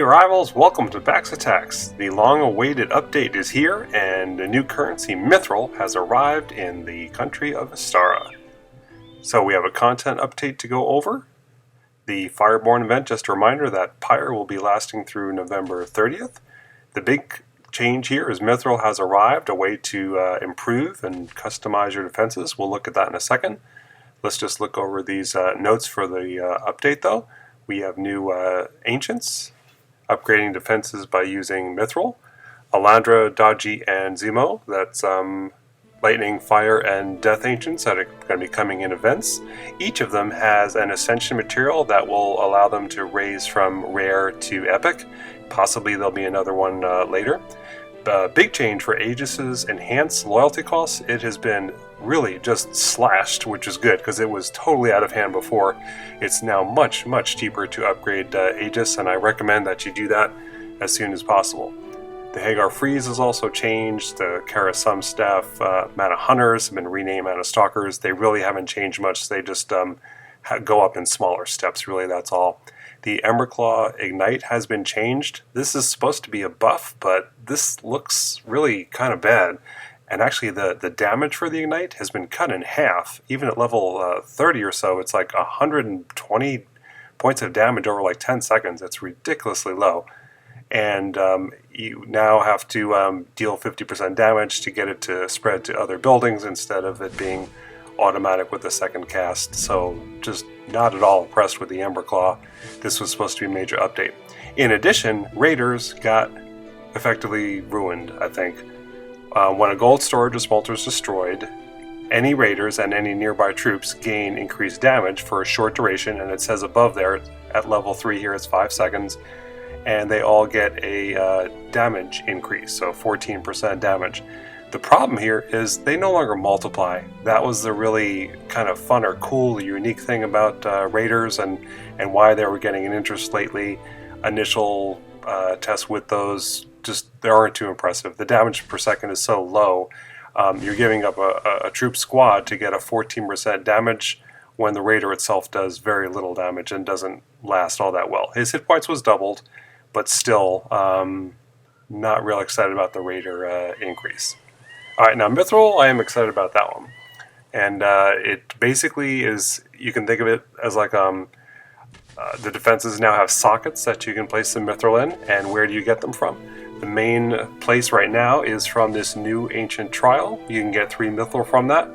rivals, welcome to Bax Attacks. The long-awaited update is here, and the new currency Mithril has arrived in the country of Astara. So we have a content update to go over. The Fireborn event, just a reminder that Pyre will be lasting through November 30th. The big change here is Mithril has arrived, a way to improve and customize your defenses. We'll look at that in a second. Let's just look over these notes for the update though. We have new Ancients, upgrading defenses by using Mithril. Alandra, Daji, and Zemo, that's Lightning, Fire, and Death Ancients that are going to be coming in events. Each of them has an Ascension material that will allow them to raise from Rare to Epic. Possibly there'll be another one later. Big change for Aegis's enhanced loyalty costs. It has been really just slashed, which is good because it was totally out of hand before. It's now much cheaper to upgrade Aegis, and I recommend that you do that as soon as possible. The Hagar Freeze has also changed. The Karasum staff, Mana Hunters, have been renamed Mana Stalkers. They really haven't changed much. They just go up in smaller steps, really, that's all. The Ember Claw Ignite has been changed. This is supposed to be a buff, but this looks really kind of bad. And actually the damage for the Ignite has been cut in half. Even at level 30 or so, it's like 120 points of damage over like 10 seconds. It's ridiculously low. And you now have to deal 50% damage to get it to spread to other buildings instead of it being automatic with the second cast. So just not at all impressed with the Ember Claw. This was supposed to be a major update. In addition, Raiders got effectively ruined, I think. When a gold storage or smelter is destroyed, any Raiders and any nearby troops gain increased damage for a short duration, and it says above there, at level 3 here it's 5 seconds, and they all get a damage increase, so 14% damage. The problem here is they no longer multiply. That was the really kind of fun or cool, unique thing about Raiders and why they were getting an interest lately. Initial tests with those, just they aren't too impressive. The damage per second is so low. You're giving up a troop squad to get a 14% damage when the Raider itself does very little damage and doesn't last all that well. His hit points was doubled, but still not real excited about the Raider increase. Alright, now Mithril, I am excited about that one. And it basically is, you can think of it as like the defenses now have sockets that you can place the Mithril in, and where do you get them from? The main place right now is from this new Ancient Trial. You can get 3 Mithril from that,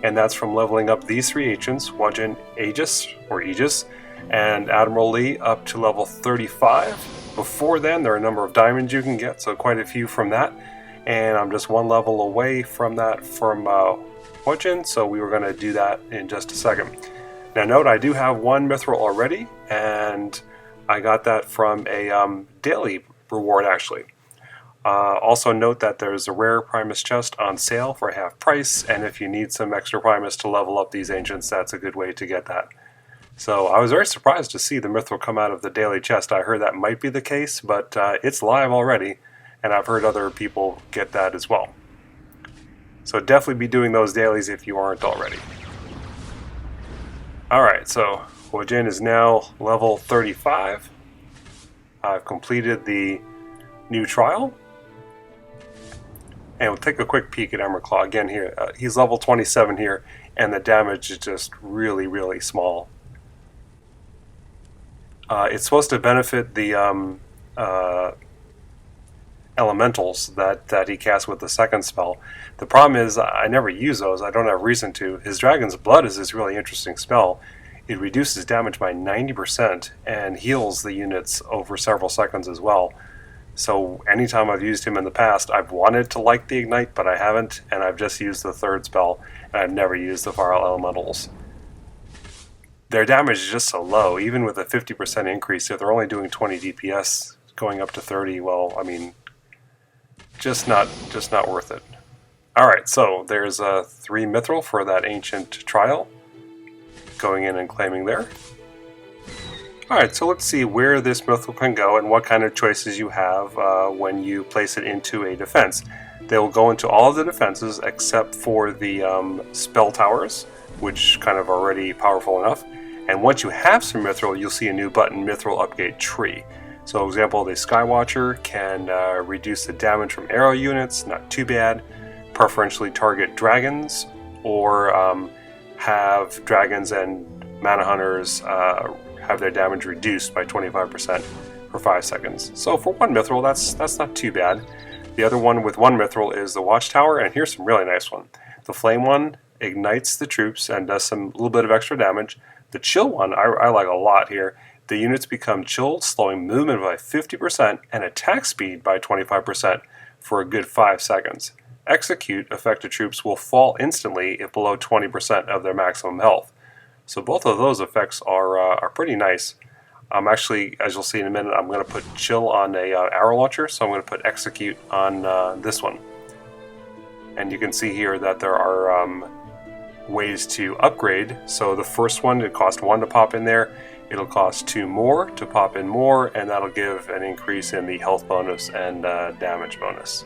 and that's from leveling up these 3 Ancients, Wajin Aegis, and Admiral Lee up to level 35. Before then, there are a number of diamonds you can get, so quite a few from that. And I'm just 1 level away from that from Wajin, so we were going to do that in just a second. Now note, I do have 1 Mithril already, and I got that from a daily reward actually. Also note that there's a rare Primus chest on sale for half price, and if you need some extra Primus to level up these Ancients, that's a good way to get that. So I was very surprised to see the Mithril come out of the daily chest. I heard that might be the case, but it's live already, and I've heard other people get that as well. So definitely be doing those dailies if you aren't already. Alright, so Wajin is now level 35. I've completed the new trial. And we'll take a quick peek at Ember Claw again here. He's level 27 here, and the damage is just really small. It's supposed to benefit the elementals that he casts with the second spell. The problem is I never use those. I don't have reason to. His Dragon's Blood is this really interesting spell. It reduces damage by 90% and heals the units over several seconds as well. So anytime I've used him in the past, I've wanted to like the Ignite, but I haven't, and I've just used the third spell, and I've never used the Fire Elementals. Their damage is just so low, even with a 50% increase. If they're only doing 20 DPS, going up to 30, well, I mean, just not worth it. Alright, so there's 3 Mithril for that Ancient Trial. Going in and claiming there. Alright, so let's see where this Mithril can go and what kind of choices you have when you place it into a defense. They will go into all of the defenses except for the spell towers, which kind of already powerful enough. And once you have some Mithril, you'll see a new button, Mithril Upgrade Tree. So, for example, the Skywatcher can reduce the damage from arrow units, not too bad. Preferentially target dragons, or have dragons and mana hunters have their damage reduced by 25% for 5 seconds. So for one Mithril, that's not too bad. The other one with one Mithril is the Watchtower, and here's some really nice one. The Flame one ignites the troops and does some little bit of extra damage. The Chill one I like a lot here. The units become chilled, slowing movement by 50% and attack speed by 25% for a good 5 seconds. Execute affected troops will fall instantly if below 20% of their maximum health. So both of those effects are pretty nice. Actually, as you'll see in a minute, I'm going to put Chill on a arrow launcher, so I'm going to put Execute on this one. And you can see here that there are ways to upgrade. So the first one, it costs 1 to pop in there. It'll cost 2 more to pop in more, and that'll give an increase in the health bonus and damage bonus.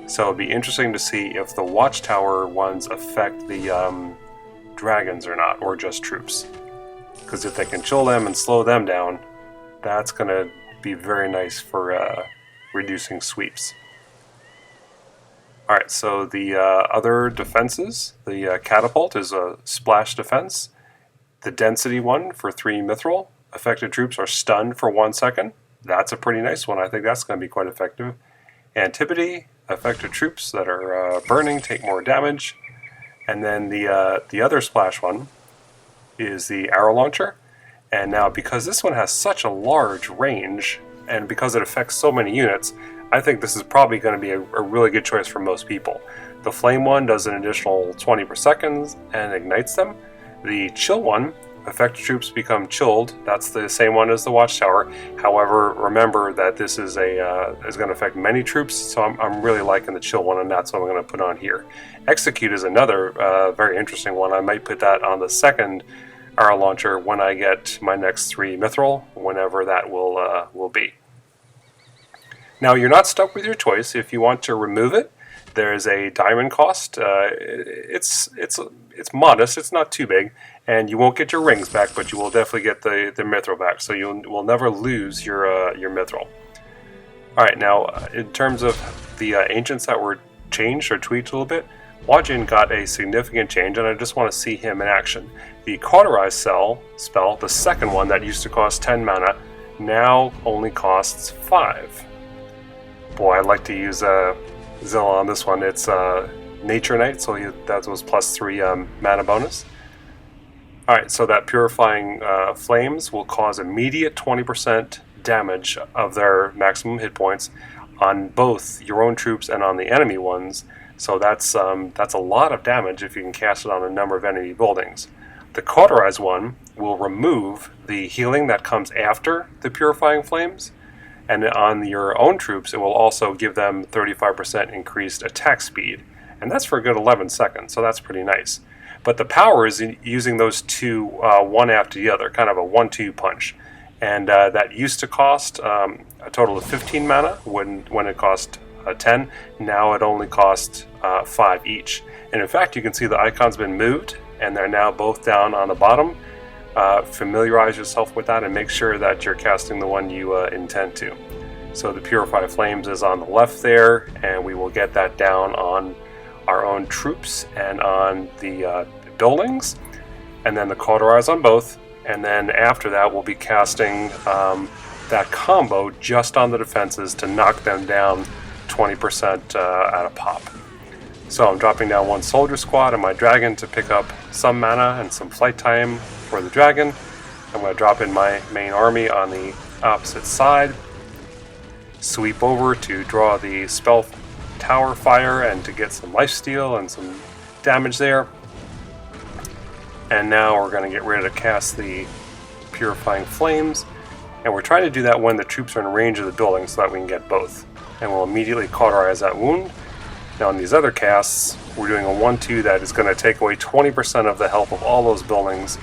So it'll be interesting to see if the Watchtower ones affect the dragons or not, or just troops. Because if they can chill them and slow them down, that's going to be very nice for reducing sweeps. Alright, so the other defenses, the Catapult is a splash defense. The Density one for 3 Mithril. Affected troops are stunned for 1 second. That's a pretty nice one. I think that's going to be quite effective. Antipody, affected troops that are burning take more damage. And then the other splash one is the Arrow Launcher. And now because this one has such a large range, and because it affects so many units, I think this is probably going to be a really good choice for most people. The Flame one does an additional 20 per second and ignites them. The Chill one, affected troops become chilled. That's the same one as the Watchtower. However, remember that this is is going to affect many troops, so I'm really liking the Chill one, and that's what I'm going to put on here. Execute is another very interesting one. I might put that on the second Arrow Launcher when I get my next 3 Mithril, whenever that will be. Now, you're not stuck with your choice. If you want to remove it, there's a diamond cost. It's modest. It's not too big, and you won't get your rings back, but you will definitely get the Mithril back. So you will never lose your Mithril. All right. Now, in terms of the ancients that were changed or tweaked a little bit, Wajin got a significant change, and I just want to see him in action. The Cauterize spell, the second one that used to cost 10 mana, now only costs 5. Boy, I'd like to use Zilla on this one. It's Nature Knight, so that was plus 3 mana bonus. Alright, so that Purifying Flames will cause immediate 20% damage of their maximum hit points on both your own troops and on the enemy ones. So that's a lot of damage if you can cast it on a number of enemy buildings. The Cauterize one will remove the healing that comes after the Purifying Flames. And on your own troops, it will also give them 35% increased attack speed. And that's for a good 11 seconds, so that's pretty nice. But the power is using those two one after the other, kind of a 1-2 punch. And that used to cost a total of 15 mana when it cost 10. Now it only costs 5 each. And in fact, you can see the icon's been moved, and they're now both down on the bottom. Familiarize yourself with that and make sure that you're casting the one you intend to. So the Purify Flames is on the left there, and we will get that down on our own troops and on the buildings, and then the Cauterize on both. And then after that, we'll be casting that combo just on the defenses to knock them down 20% at a pop. So I'm dropping down 1 soldier squad and my dragon to pick up some mana and some flight time for the dragon. I'm going to drop in my main army on the opposite side, sweep over to draw the spell tower fire and to get some lifesteal and some damage there. And now we're going to get ready to cast the Purifying Flames, and we're trying to do that when the troops are in range of the building so that we can get both. And we'll immediately cauterize that wound. Now in these other casts, we're doing a 1-2 that is going to take away 20% of the health of all those buildings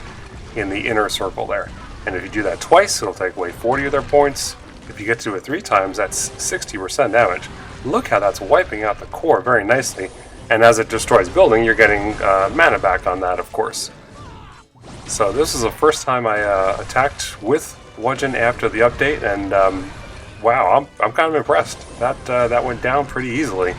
in the inner circle there. And if you do that twice, it'll take away 40 of their points. If you get to do it 3 times, that's 60% damage. Look how that's wiping out the core very nicely. And as it destroys building, you're getting mana back on that, of course. So this is the first time I attacked with Wudgeon after the update, and wow, I'm kind of impressed. That went down pretty easily.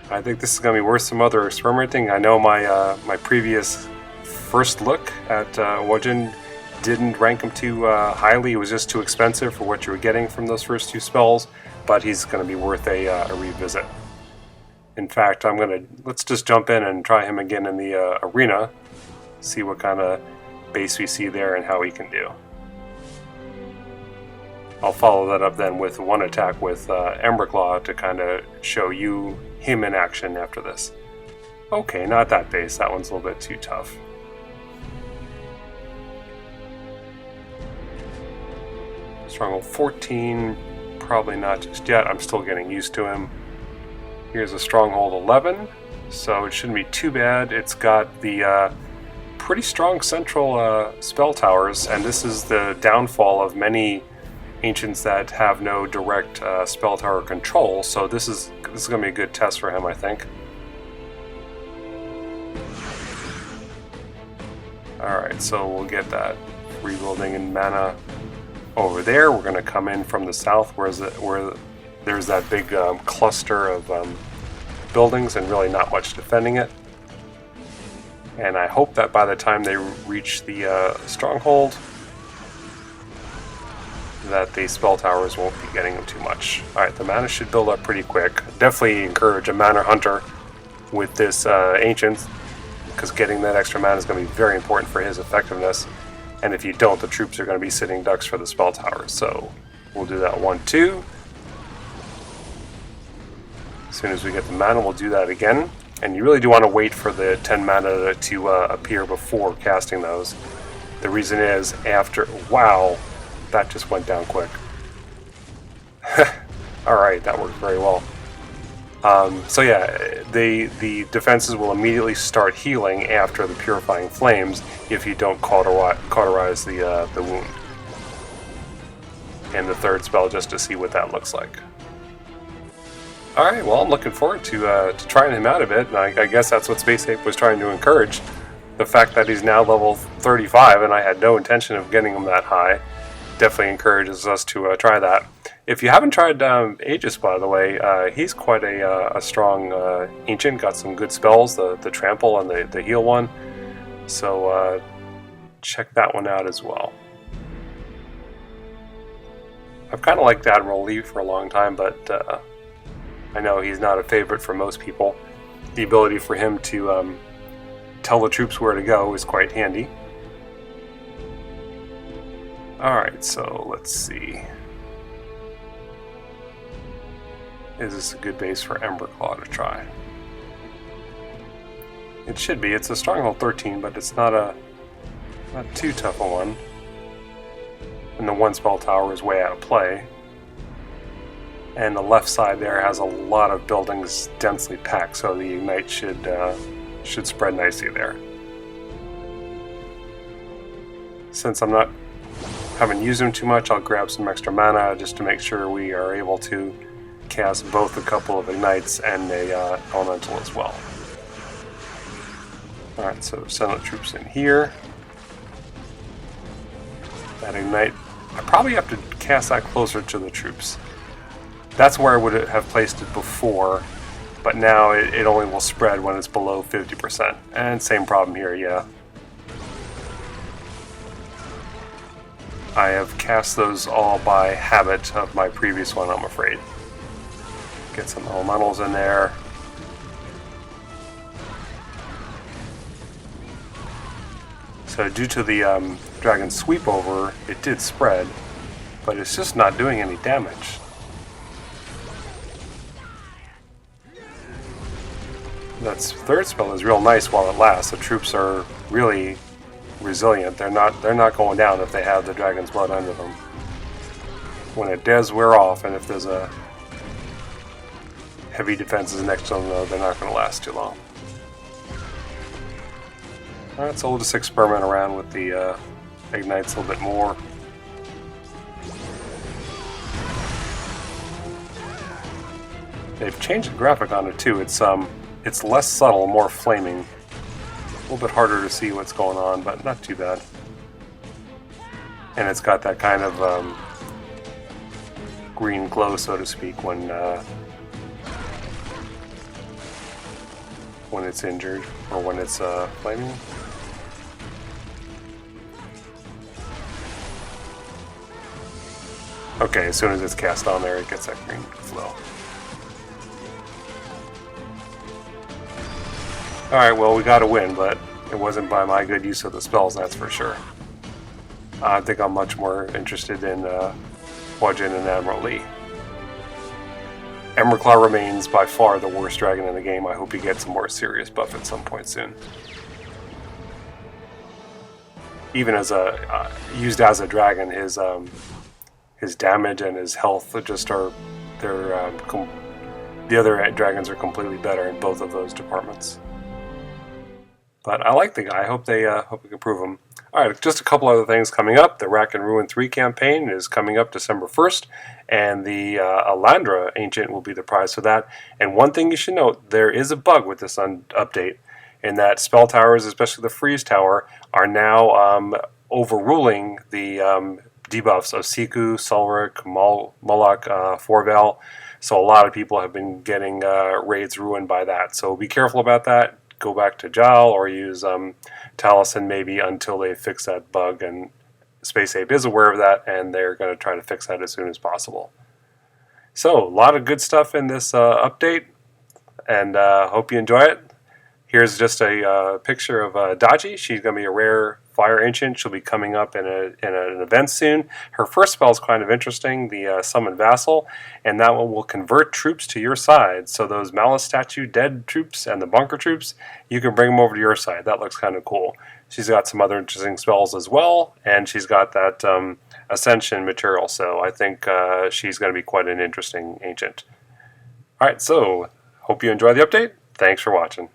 I think this is going to be worth some other experimenting. I know my previous first look at Wudgeon didn't rank him too highly. It was just too expensive for what you were getting from those first two spells, but he's going to be worth a revisit. In fact, let's just jump in and try him again in the arena, see what kind of base we see there and how he can do. I'll follow that up then with one attack with Ember Claw to kind of show you him in action after this. Okay, not that base. That one's a little bit too tough. Stronghold 14, probably not just yet. I'm still getting used to him. Here's a Stronghold 11, so it shouldn't be too bad. It's got the pretty strong central spell towers, and this is the downfall of many ancients that have no direct spell tower control, so this is going to be a good test for him, I think. Alright, so we'll get that rebuilding in mana over there. We're going to come in from the south where there's that big cluster of buildings and really not much defending it. And I hope that by the time they reach the stronghold, that the spell towers won't be getting them too much. Alright, the mana should build up pretty quick. Definitely encourage a mana hunter with this ancient, because getting that extra mana is going to be very important for his effectiveness. And if you don't, the troops are going to be sitting ducks for the spell towers. So we'll do that 1-2. As soon as we get the mana, we'll do that again. And you really do want to wait for the 10 mana to appear before casting those. The reason is after... Wow, that just went down quick. Alright, that worked very well. So yeah, the defenses will immediately start healing after the Purifying Flames if you don't cauterize the wound. And the third spell just to see what that looks like. Alright, well I'm looking forward to trying him out a bit, and I guess that's what Space Ape was trying to encourage. The fact that he's now level 35 and I had no intention of getting him that high definitely encourages us to try that. If you haven't tried Aegis, by the way, he's quite a strong ancient, got some good spells, the trample and the heal one, so check that one out as well. I've kind of liked Admiral Lee for a long time, but I know he's not a favorite for most people. The ability for him to tell the troops where to go is quite handy. Alright, so let's see. Is this a good base for Ember Claw to try? It should be. It's a Stronghold 13, but it's not too tough a one. And the one spell tower is way out of play. And the left side there has a lot of buildings densely packed, so the Ignite should spread nicely there. Since I haven't used them too much, I'll grab some extra mana just to make sure we are able to cast both a couple of Ignites and a Elemental as well. Alright, so send the troops in here. That Ignite, I probably have to cast that closer to the troops. That's where I would have placed it before, but now it only will spread when it's below 50%. And same problem here, yeah. I have cast those all by habit of my previous one, I'm afraid. Get some elementals in there. So due to the dragon sweep over, it did spread, but it's just not doing any damage. That third spell is real nice while it lasts. The troops are really resilient. They're not going down if they have the dragon's blood under them. When it does wear off, and if there's a heavy defenses next to them, though, they're not going to last too long. Alright, so we'll just experiment around with the Ignites a little bit more. They've changed the graphic on it too. It's less subtle, more flaming. little bit harder to see what's going on, but not too bad. And it's got that kind of green glow, so to speak, when it's injured or when it's flaming. Okay, as soon as it's cast on there, it gets that green glow. Alright, well, we got a win, but it wasn't by my good use of the spells, that's for sure. I think I'm much more interested in Huajin and Admiral Lee. Ember Claw remains by far the worst dragon in the game. I hope he gets a more serious buff at some point soon. Even as a used as a dragon, his damage and his health just are the other dragons are completely better in both of those departments. But I like the guy. I hope we can prove him. Alright, just a couple other things coming up. The Rack and Ruin 3 campaign is coming up December 1st, and the Alandra Ancient will be the prize for that. And one thing you should note, there is a bug with this update, in that spell towers, especially the Freeze Tower, are now overruling the debuffs of Siku, Sulric, Moloch, Forval. So a lot of people have been getting raids ruined by that. So be careful about that. Go back to Jal or use Taliesin maybe until they fix that bug, and Space Ape is aware of that, and they're going to try to fix that as soon as possible. So, a lot of good stuff in this update, and hope you enjoy it. Here's just a picture of Daji. She's going to be a rare Fire Ancient. She'll be coming up in an event soon. Her first spell is kind of interesting, the Summon Vassal, and that one will convert troops to your side. So those Malice Statue dead troops and the Bunker troops, you can bring them over to your side. That looks kind of cool. She's got some other interesting spells as well, and she's got that Ascension material, so I think she's going to be quite an interesting Ancient. Alright, so hope you enjoy the update. Thanks for watching.